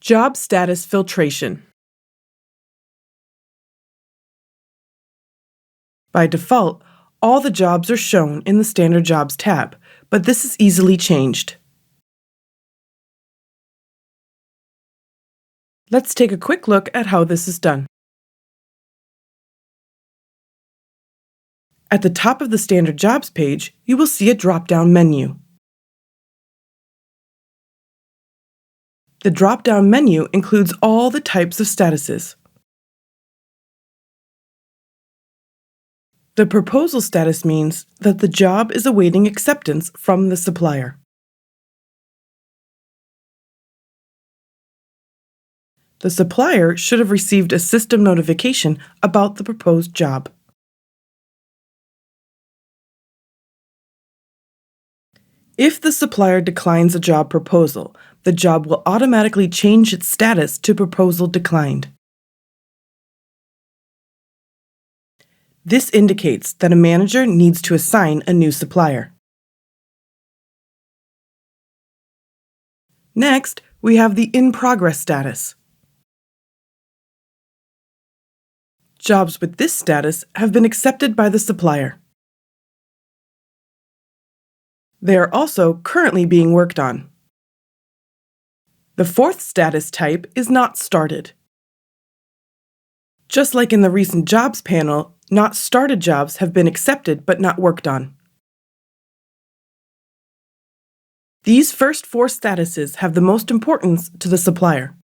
Job status filtration. By default, all the jobs are shown in the Standard Jobs tab, but this is easily changed. Let's take a quick look at how this is done. At the top of the Standard Jobs page, you will see a drop-down menu. The drop-down menu includes all the types of statuses. The proposal status means that the job is awaiting acceptance from the supplier. The supplier should have received a system notification about the proposed job. If the supplier declines a job proposal, the job will automatically change its status to proposal declined. This indicates that a manager needs to assign a new supplier. Next, we have the in progress status. Jobs with this status have been accepted by the supplier. They are also currently being worked on. The fourth status type is not started. Just like in the recent jobs panel, not started jobs have been accepted but not worked on. These first four statuses have the most importance to the supplier.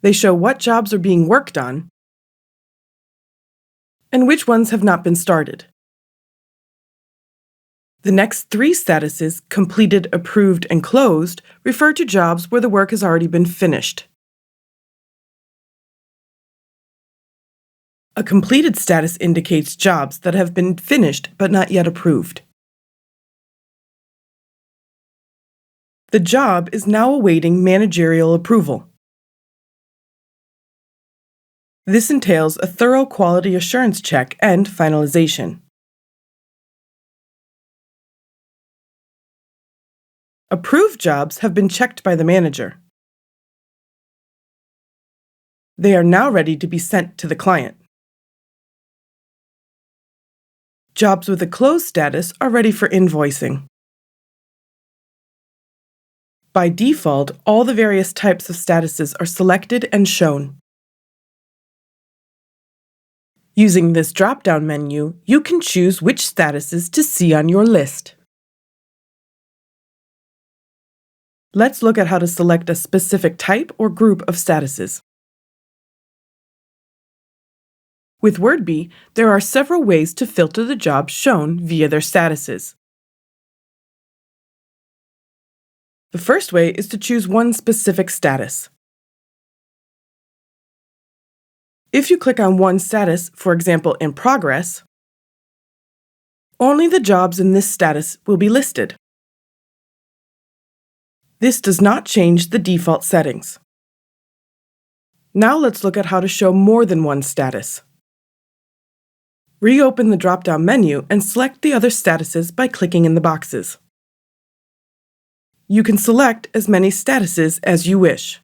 They show what jobs are being worked on and which ones have not been started. The next three statuses, completed, approved, and closed, refer to jobs where the work has already been finished. A completed status indicates jobs that have been finished but not yet approved. The job is now awaiting managerial approval. This entails a thorough quality assurance check and finalization. Approved jobs have been checked by the manager. They are now ready to be sent to the client. Jobs with a closed status are ready for invoicing. By default, all the various types of statuses are selected and shown. Using this drop-down menu, you can choose which statuses to see on your list. Let's look at how to select a specific type or group of statuses. With Wordbee, there are several ways to filter the jobs shown via their statuses. The first way is to choose one specific status. If you click on one status, for example, in progress, only the jobs in this status will be listed. This does not change the default settings. Now let's look at how to show more than one status. Reopen the drop-down menu and select the other statuses by clicking in the boxes. You can select as many statuses as you wish.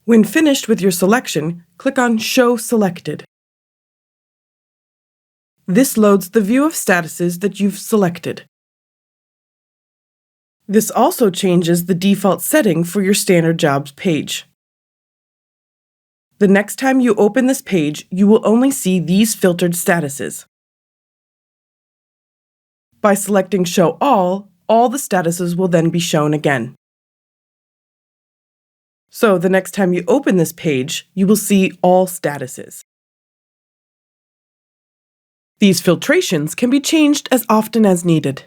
When finished with your selection, click on Show Selected. This loads the view of statuses that you've selected. This also changes the default setting for your Standard Jobs page. The next time you open this page, you will only see these filtered statuses. By selecting Show All the statuses will then be shown again. So the next time you open this page, you will see all statuses. These filtrations can be changed as often as needed.